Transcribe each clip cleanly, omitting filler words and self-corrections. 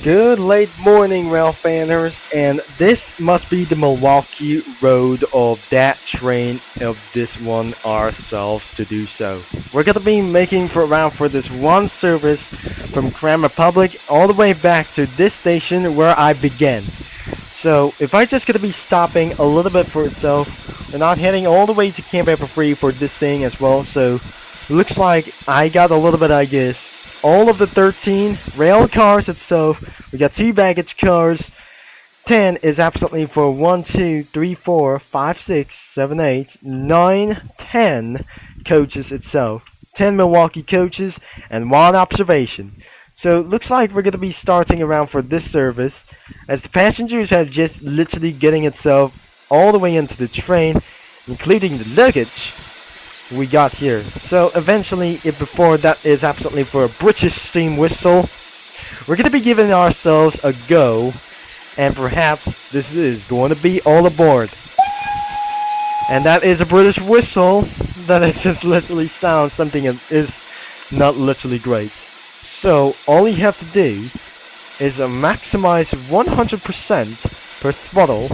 Good late morning, rail fanners, and this must be the Milwaukee road of that train of this one ourselves to do so. We're gonna be making for this one service from Crème Republic all the way back to this station where I began. So if I just gonna be stopping a little bit for itself, we're not heading all the way to Camp for free for this thing as well. So looks like I got a little bit, I guess. All of the 13 rail cars itself. We got 2 baggage cars. 10 is absolutely for 1, 2, 3, 4, 5, 6, 7, 8, 9, 10 coaches itself. 10 Milwaukee coaches and 1 observation. So it looks like we're going to be starting around for this service as the passengers have just literally getting itself all the way into the train, including the luggage we got here. So eventually, if before that is absolutely for a British steam whistle, we're going to be giving ourselves a go, and perhaps this is going to be all aboard. And that is a British whistle that it just literally sounds something that is not literally great. So all you have to do is maximize 100% per throttle,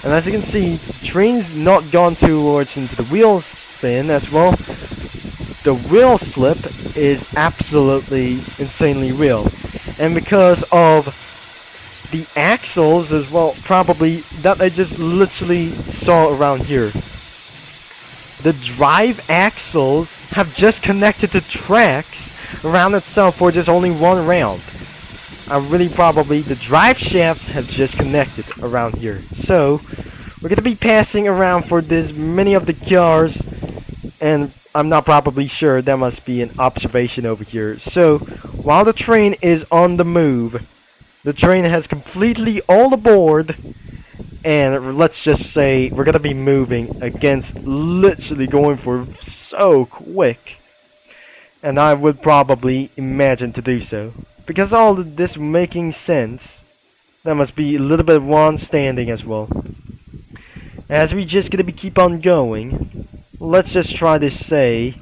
and as you can see, the train's not gone towards into the wheel spin as well. The wheel slip is absolutely insanely real, and because of the axles as well, probably that I just literally saw around here. The drive axles have just connected to tracks around itself for just only one round. Really probably the drive shafts have just connected around here. So we're gonna be passing around for this many of the cars, and I'm not probably sure, that must be an observation over here. So while the train is on the move, the train has completely all aboard, and let's just say we're gonna be moving against literally going for so quick, and I would probably imagine to do so because all of this making sense. That must be a little bit of one standing as well. As we just gonna be keep on going, let's just try to say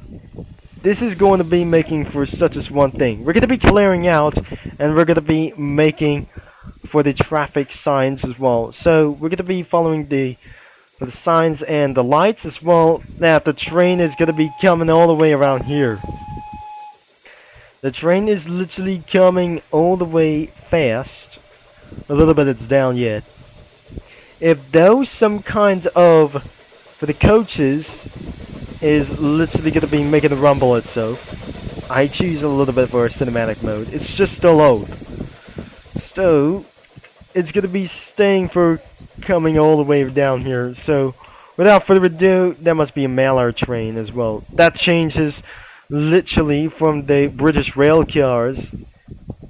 this is going to be making for such as one thing. We're going to be clearing out, and we're going to be making for the traffic signs as well. So we're going to be following the signs and the lights as well. Now the train is going to be coming all the way around here. The train is literally coming all the way fast. A little bit it's down yet. If those some kind of for the coaches is literally going to be making a rumble itself, I choose a little bit for a cinematic mode. It's just still low. So it's going to be staying for coming all the way down here. So without further ado, that must be a Mallard train as well. That changes literally from the British rail cars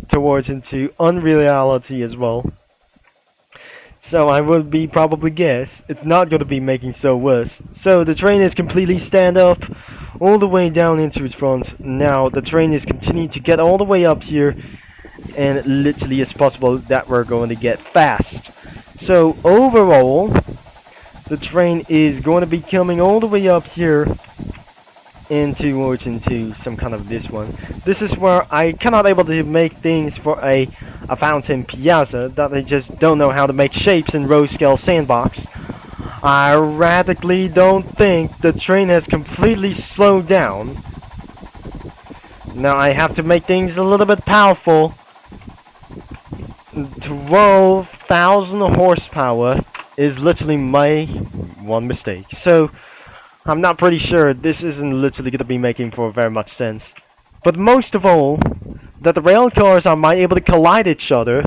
towards into unreality as well. So I would be probably guess it's not going to be making so worse. So the train is completely stand up all the way down into its front. Now the train is continuing to get all the way up here, and literally it's possible that we're going to get fast. So overall, the train is going to be coming all the way up here into some kind of this one. This is where I cannot able to make things for a fountain piazza, that I just don't know how to make shapes in row scale sandbox. I radically don't think the train has completely slowed down. Now I have to make things a little bit powerful. 12,000 horsepower is literally my one mistake. So I'm not pretty sure this isn't literally going to be making for very much sense. But most of all, that the rail cars are might able to collide each other,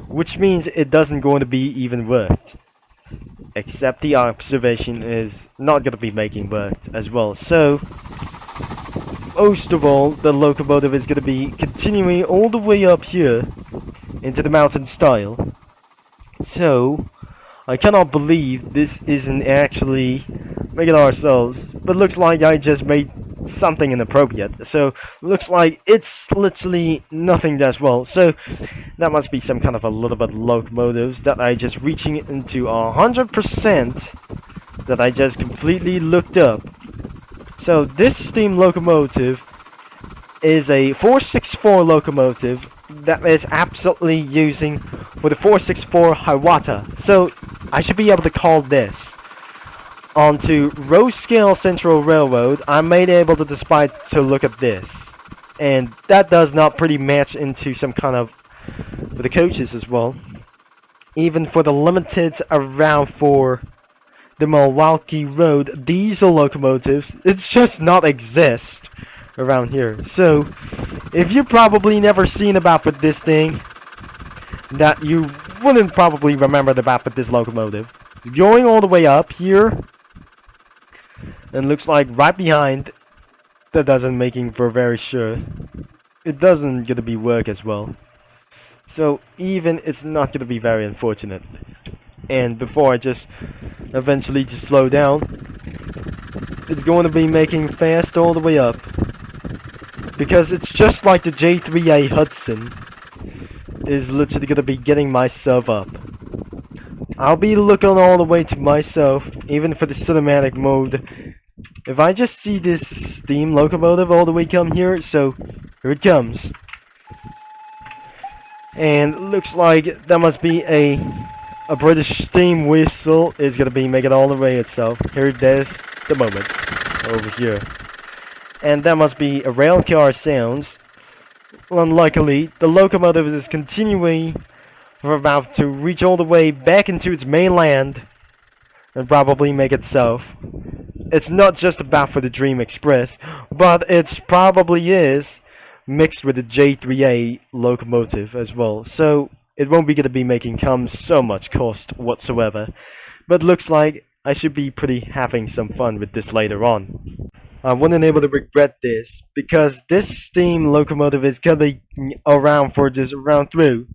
which means it doesn't going to be even worked. Except the observation is not going to be making worked as well. So most of all, the locomotive is going to be continuing all the way up here into the mountain style. So I cannot believe this isn't actually making ourselves, but looks like I just made something inappropriate. So looks like it's literally nothing as well. So that must be some kind of a little bit locomotives that I just reaching into 100% that I just completely looked up. So this steam locomotive is a 464 locomotive that is absolutely using for the 464 Hiawatha. So I should be able to call this onto row scale Central Railroad. I may be able to despite to look at this, and that does not pretty match into some kind of with the coaches as well. Even for the limited around for the Milwaukee Road diesel locomotives, it's just not exist around here. So if you probably never seen about for this thing, that you wouldn't probably remember about for this locomotive. It's going all the way up here, and looks like right behind. That doesn't making for very sure. It doesn't gonna be work as well. So even it's not gonna be very unfortunate. And before I just eventually just slow down, it's going to be making fast all the way up, because it's just like the J3A Hudson is literally gonna be getting myself up. I'll be looking all the way to myself, even for the cinematic mode. If I just see this steam locomotive all the way come here, so here it comes. And looks like that must be a British steam whistle is gonna be making all the way itself. Here it is, the moment over here, and that must be a rail car sounds. Well, unluckily, the locomotive is continuing for about to reach all the way back into its mainland and probably make itself. It's not just about for the Dream Express, but it probably is mixed with the J3A locomotive as well. So it won't be going to be making come so much cost whatsoever. But looks like I should be pretty having some fun with this later on. I wasn't able to regret this, because this steam locomotive is going to be around for just around through.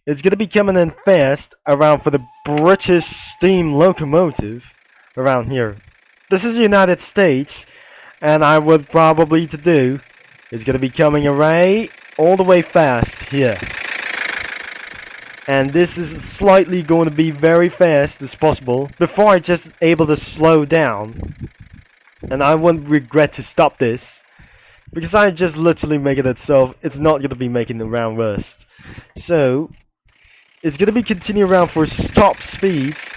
It's going to be coming in fast around for the British steam locomotive around here. This is the United States, and I would probably to do is going to be coming away all the way fast here. And this is slightly going to be very fast as possible before I just able to slow down. And I wouldn't regret to stop this, because I just literally make it itself. It's not going to be making the round worst. So it's going to be continue around for stop speeds,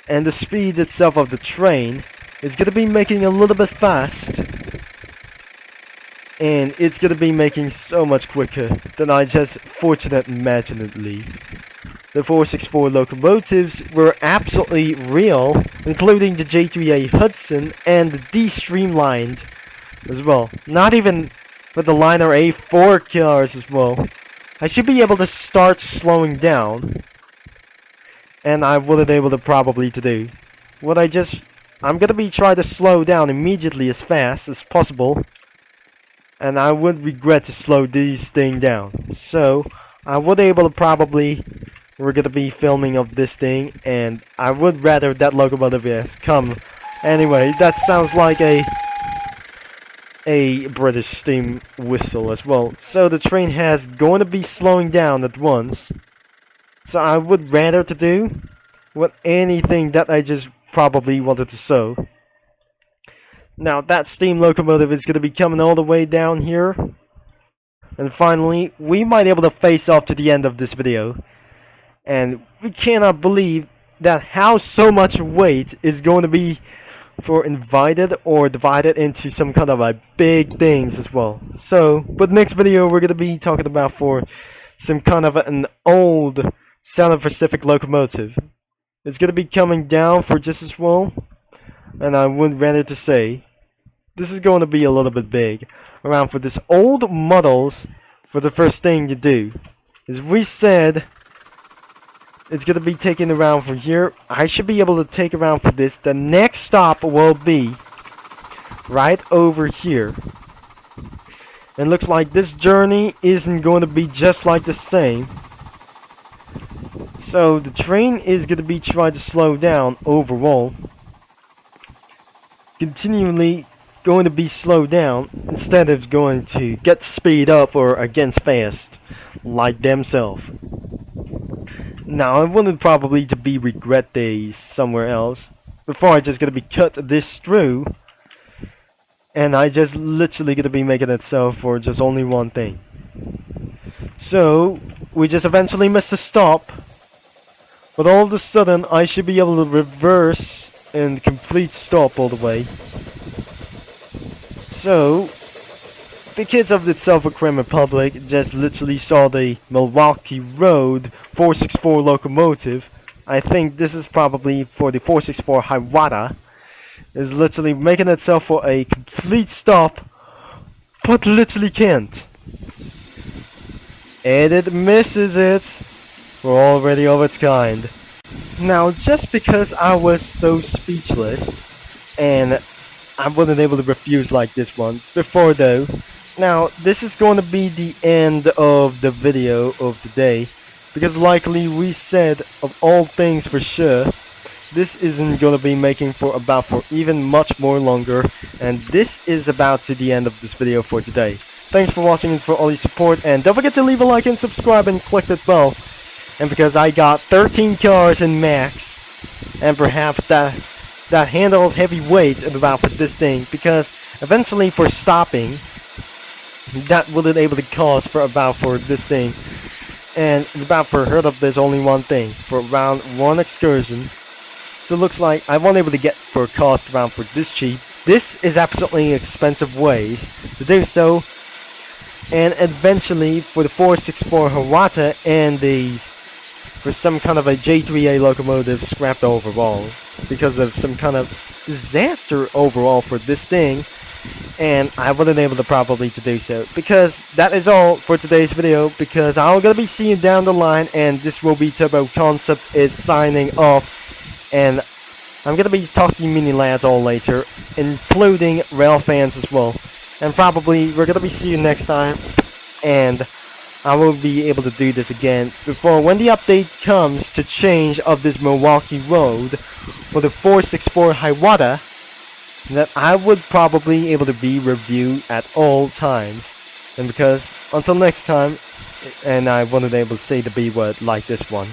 and the speed itself of the train is going to be making a little bit fast, and it's going to be making so much quicker than I just fortunate imaginably. The 464 locomotives were absolutely real, including the J3A Hudson and the D-Streamlined as well. Not even with the Liner A4 cars as well. I should be able to start slowing down, and I wasn't able to probably to do. I'm gonna be trying to slow down immediately as fast as possible, and I would regret to slow these thing down. So I would able to probably, we're gonna be filming of this thing, and I would rather that locomotive has come. Anyway, that sounds like a British steam whistle as well. So the train has going to be slowing down at once. So I would rather to do with anything that I just probably wanted to show. Now that steam locomotive is going to be coming all the way down here. And finally, we might be able to face off to the end of this video. And we cannot believe that how so much weight is going to be for invited or divided into some kind of big things as well. So, but next video we're going to be talking about for some kind of an old Southern Pacific locomotive. It's going to be coming down for just as well, and I would rather to say this is going to be a little bit big around for this old models. For the first thing to do is, we said it's going to be taken around from here. I should be able to take around for this. The next stop will be right over here. And looks like this journey isn't going to be just like the same. So the train is going to be trying to slow down overall. Continually going to be slowed down instead of going to get speed up or against fast like themselves. Now I wanted probably to be regret days somewhere else before I just gonna be cut this through, and I just literally gonna be making it so for just only one thing. So we just eventually missed a stop, but all of a sudden I should be able to reverse and complete stop all the way. So the kids of the Crème Republic just literally saw the Milwaukee Road 464 locomotive. I think this is probably for the 464 Hiawatha. Is literally making itself for a complete stop, but literally can't. And it misses it. We're already of its kind. Now, just because I was so speechless, and I wasn't able to refuse like this one before though. Now, this is going to be the end of the video of today, because likely we said of all things for sure, this isn't going to be making for even much more longer, and this is about to the end of this video for today. Thanks for watching and for all your support, and don't forget to leave a like and subscribe and click that bell. And because I got 13 cars in max, and perhaps that handles heavy weight about for this thing, because eventually for stopping, that wouldn't able to cost for this thing, and about for heard of there's only one thing for around one excursion. So it looks like I won't able to get for a cost around for this cheap. This is absolutely expensive ways to do so, and eventually for the 464 Hiawatha and the for some kind of a J3A locomotive scrapped overall because of some kind of disaster overall for this thing. And I wasn't able to probably to do so, because that is all for today's video, because I'm gonna be seeing down the line, and this will be Turbo Concept is signing off, and I'm gonna be talking to mini lads all later, including rail fans as well, and probably we're gonna be seeing you next time, and I will be able to do this again before when the update comes to change of this Milwaukee Road for the 464 Hiawatha, that I would probably able to be reviewed at all times. And because until next time, and I wasn't able to say the B word like this one.